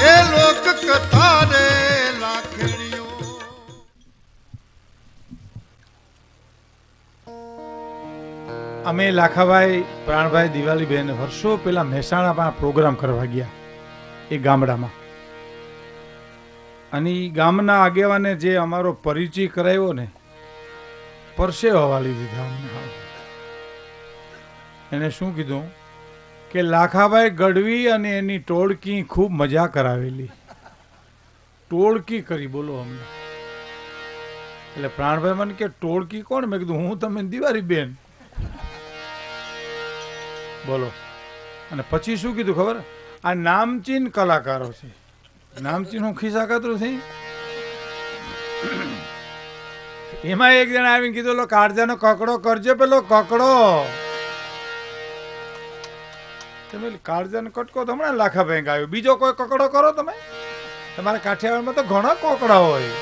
એ લોક કથા રે લાખણીઓ. અમે લાખાભાઈ પ્રાણભાઈ દિવાલીબેન વર્ષો પહેલા મહેસાણામાં પ્રોગ્રામ કરવા ગયા એ ગામડામાં, અને એ ગામના આગેવાને જે અમારો પરિચય કરાવ્યો ને, પરસેવા વાળી દીધા અમને. એને શું કીધું કે લાખાભાઈ ગઢવી અને એની ટોળકી ખૂબ મજા કરાવેલી. ટોળકી કરી બોલો અમને. એટલે પ્રાણભાઈ મને કે ટોળકી કોણ? મેં કીધું હું, તમે દિવાળીબેન. બોલો. અને પછી શું કીધું ખબર? આ નામચીન કલાકારો છે. નામચીન હું ખિસ્સા કાતરું છે. એમાં એક જણા આવીને કીધું લો કાળજાનો કકડો કરજો, પેલો કકડો. તમે કાળજાનો કટકો તો હમણાં લાખાભાઈ ગાયો, બીજો કોઈ કકડો કરો તમે. તમારા કાઠિયાવાડમાં તો ઘણા કોકડા હોય.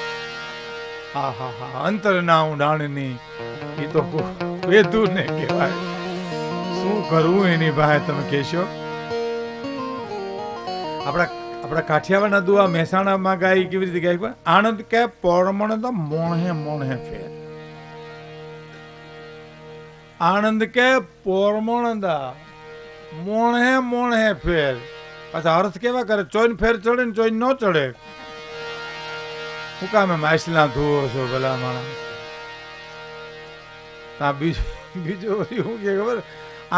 હા હા હા, અંતર ના ઊંડાણની એ તો વેધું ને કહેવાય. શું કરવું એની પાસે તમે કહેશો? આપણા કાઠિયાવાડના દુઆ મહેસાણામાં ગાય કેવી રીતે ગાય? આનંદ કે પરમણ તો મોણે મોણે ફેર. આનંદ કે પરમણ દા મોણે મોણે ફેર. પાછા અર્થ કેવા કરે? ચોઈન ફેર ચડે ને ચોઈન ન ચડે. શું કામે માછલા ધુઓ છો ભલા માણસ? બીજું શું કે ખબર?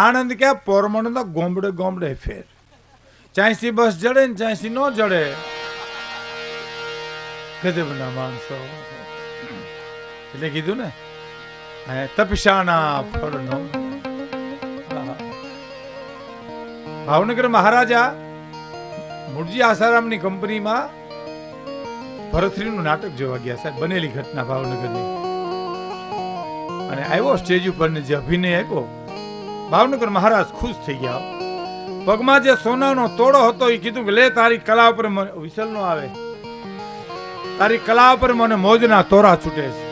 આનંદ કે પરમણ તો ગોમડે ગોમડે ફેર. ચાંસી બસ જડે ને ચાંસી ન જડે. ગજબના માણસો. એટલે કીધું ને, તપસ્યાના ફળનો. ભાવનગર મહારાજા મુરજી આસારામની કંપનીમાં ભરતરીનું નાટક જોવા ગયા સાહેબ. બનેલી ઘટના ભાવનગરની. અને આવ્યો સ્ટેજ ઉપર ને જે અભિનય આપ્યો, ભાવનગર મહારાજ ખુશ થઈ ગયા. પગમાં જે સોનાનો તોડો હતો એ કીધું કે લે તારી કલા ઉપર વિસલ નો આવે, તારી કલા ઉપર મને મોજના તોરા છૂટે છે.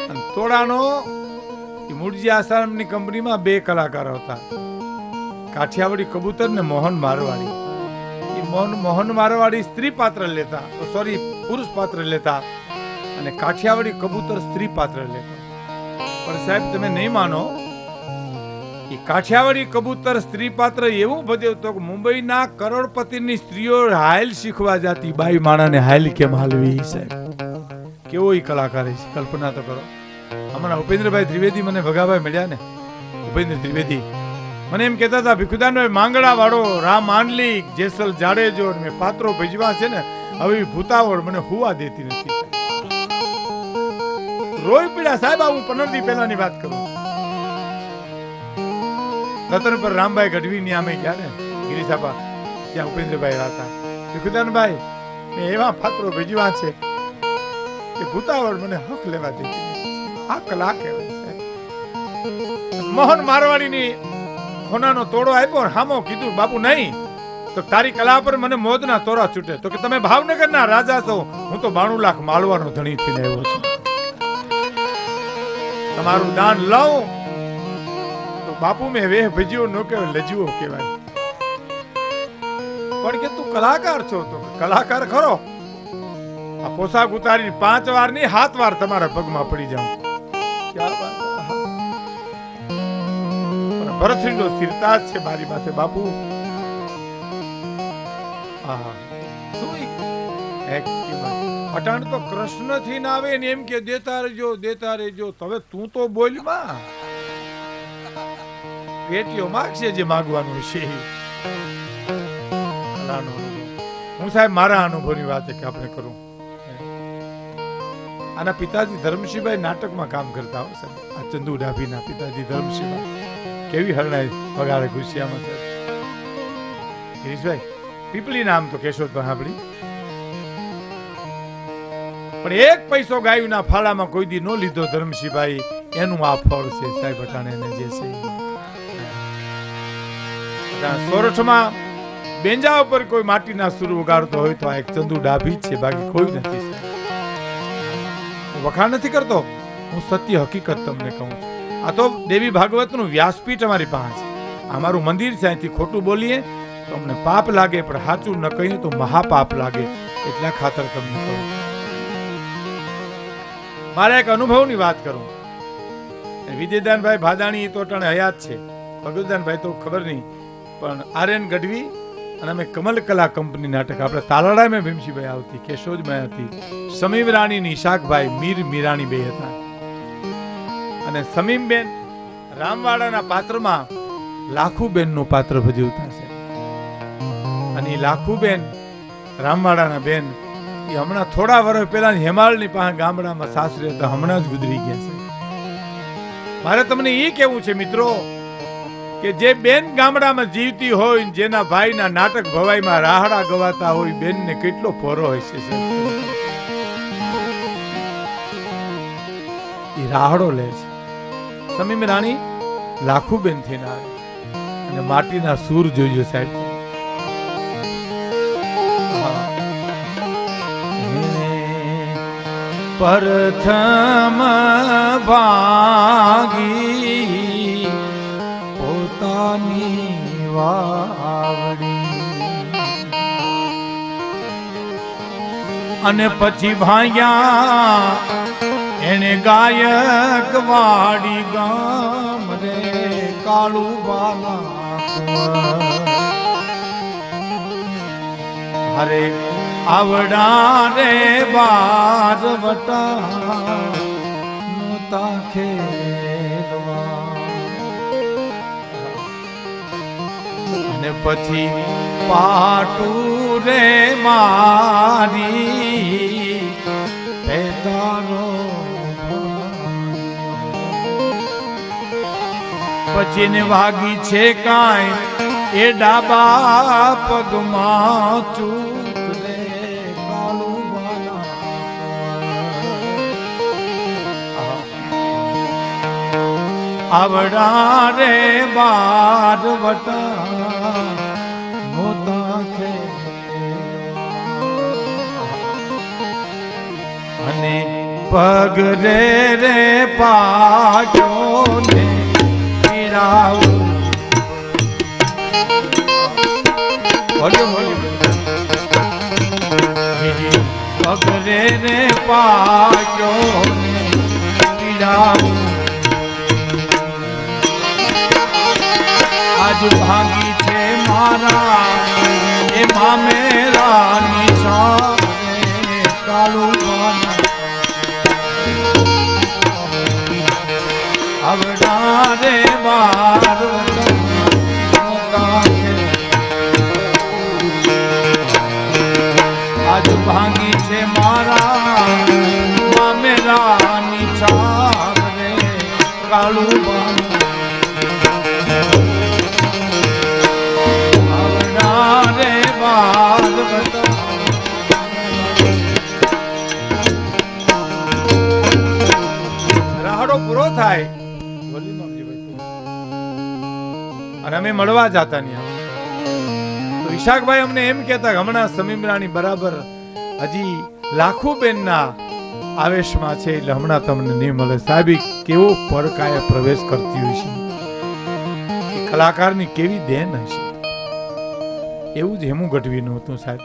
અને તોડાનો મુરજી આસારામની કંપનીમાં બે કલાકારો હતા, કાઠિયાવાડી કબૂતર ને મોહન મારવાડી. એ મોહન મારવાડી સ્ત્રી પાત્ર લેતા, સોરી પુરુષ પાત્ર લેતા, અને કાઠિયાવાડી કબૂતર સ્ત્રી પાત્ર લેતા. પણ સાહેબ તમે નહીં માનો, એ કાઠિયાવાડી કબૂતર સ્ત્રી પાત્ર એવું ભજવતો કે મુંબઈના કરોડપતિની સ્ત્રીઓ હાઈલ શીખવા જાતી, બાઈ માણાને હાઈલ કેમ હાલવી. સાહેબ કેવો એ કલાકાર છે, કલ્પના તો કરો. હમણાં ઉપેન્દ્રભાઈ ત્રિવેદી મને ભગાભાઈ મળ્યા ને, ઉપેન્દ્ર ત્રિવેદી મને એમ કહેતા હતા, ભીખુદાનભાઈ માંગડા વાળો, રામ આંડલી, જેસલ જાડેજો મેં પાત્રો ભજવા છે ને, હવે ભૂતાવળ મને હુવા દેતી નથી. રોઈ પીડા સાહેબ. હું 15 દી પહેલાની વાત કરું. રતન પર રામભાઈ ગઢવીની આમે ગયા ને ગિરિસાપા, ત્યાં ઉપેન્દ્રભાઈ હતા. ભીખુદાનભાઈ મેં એવા પાત્રો ભજવા છે કે ભૂતાવળ મને હક લેવા દેતી. આ કલા કહેવાય. મોહન મારવાડીની ખોનાનો તોડો આપ્યો, હામો કીધું બાપુ નહીં તો તારી કલા પર મને મોજના તોરા છૂટે. તો કે તમે ભાવનગરના રાજા છો, હું તો 92 લાખ માળવાનો ધણી થઈને આવ્યો છું. તમારું દાન લઉં તો બાપુ મેં વેહ ભજ્યો ન કહેવાય, લજ્યો કહેવાય. પણ કે તું કલાકાર છો, તો કલાકાર ખરો. આ પોશાક ઉતારીને 5 વાર ની 7 વાર તમારા પગમાં પડી જાઉં. ભરતરીનો સ્થિરતા છે મારી પાસે બાપુ. અટાણ તો કૃષ્ણ થી ના આવે ને એમ કે દેતા રહેજો દેતા રહેજો. હવે તું તો બોલ માં, પેટીઓ માગશે જે માગવાનું છે. હું સાહેબ મારા અનુભવની વાત કે આપણે કરું. આના પિતાજી ધર્મસિંહભાઈ નાટકમાં કામ કરતા હોય સાહેબ. આ ચંદુ ડાભીના પિતાજી ધર્મસિંહભાઈ કેવી હરણાઈ વગાડે ગુસ્સિયામાં સાહેબ. ગિરીશભાઈ પીપળી નામ તો કેશોદભાઈ સાંભળી, પણ 1 પૈસો ગાયુના ફાળામાં કોઈ દી નો લીધો ધર્મસિંહભાઈ. એનું આ ફળ છે સાહેબ. અટાણે જે છે સોરઠમાં બેંજા ઉપર કોઈ માટીના સુર વગાડતો હોય તો આ એક ચંદુ ડાભી છે, બાકી કોઈ નથી. વખાણ નથી કરતો, હું સત્ય હકીકત તમને કહું છું. આ તો દેવી ભાગવતનું વ્યાસપીઠ અમારી પાસે છે. અમારું મંદિર છે, અહીંથી ખોટું બોલીએ તમને પાપ લાગે, પણ સાચું ન કહીએ તો મહાપાપ લાગે. એટલા ખાતર તમને કહું છું. મારા એક અનુભવની વાત કરું. વિજયદાનભાઈ ભાદાણી તો અટાણે હયાત છે, ભગવતદાનભાઈ તો ખબર નહીં, પણ આર્યન ગઢવી અને અમે કમલ કલા કંપની નાટક આપણે તાલાળામાં ભીમસીભાઈ આવતી, કેશોદમાં હતી, સમીમ રાણી નિશાકભાઈ મીર મીરાણી બે હતા. અને સમીમબેન રામવાડાના પાત્રમાં લાખુબેનનું પાત્ર ભજવતા છે. અને એ લાખુબેન રામવાડાના બેન એ હમણાં થોડા વર્ષ પહેલા હેમાળની પાસે ગામડામાં સાસરે હતા, હમણાં જ ગુજરી ગયા છે. મારે તમને એ કેવું છે મિત્રો કે જે બેન ગામડામાં જીવતી હોય, જેના ભાઈના નાટક ભવાઈમાં રાહડા ગવાતા હોય, બેનને કેટલો પોરો હોય છે. એ રાહડો લે છે. સમીમ રાણી લાખુબેન થઈને આવે અને માટીના સૂર જોઈજો સાહેબ. પ્રથમ ભાગી પોતાની વાવડી અને પછી ભાગ્યા એને ગાયક વાડી ગામ રે કાળુ બાલા હરે આવડા રે બારવટા નોતા ખેલવા. અને પછી પાટું રે મારી પેતારો પછી ને વાગી છે કાંઈ એ ડાબા પગમાં ચૂક રે કાળુ બાલા. આવડા રે બારવટા નોતા ખેલવા. અને પગ રે પાક્યો ને પીડાવું પગરે રે પાક્યો ને પીડાવું. આજ ભાગી છે મારા એ મામેરા નિશાને કાળુ બાલા. આવડા રે બારવટા આજ ભાંગી છે મારા મામેરા નિશાન રે કાળુ બાલા. આવડા રે બારવટા રાહડો પૂરો થાય અને અમે મળવા જતા નહીં. તો વિશાખભાઈ અમને એમ કહેતા હમણાં સમીમ રાણી બરાબર હજી લાખુબેનના આવેશમાં છે, એટલે હમણાં તમને નહીં મળે. સાહેબ કેવો પડકાએ પ્રવેશ કરતી હોય છે, એ કલાકારની કેવી દેન હશે. એવું જ હેમુ ગઢવીનું હતું સાહેબ.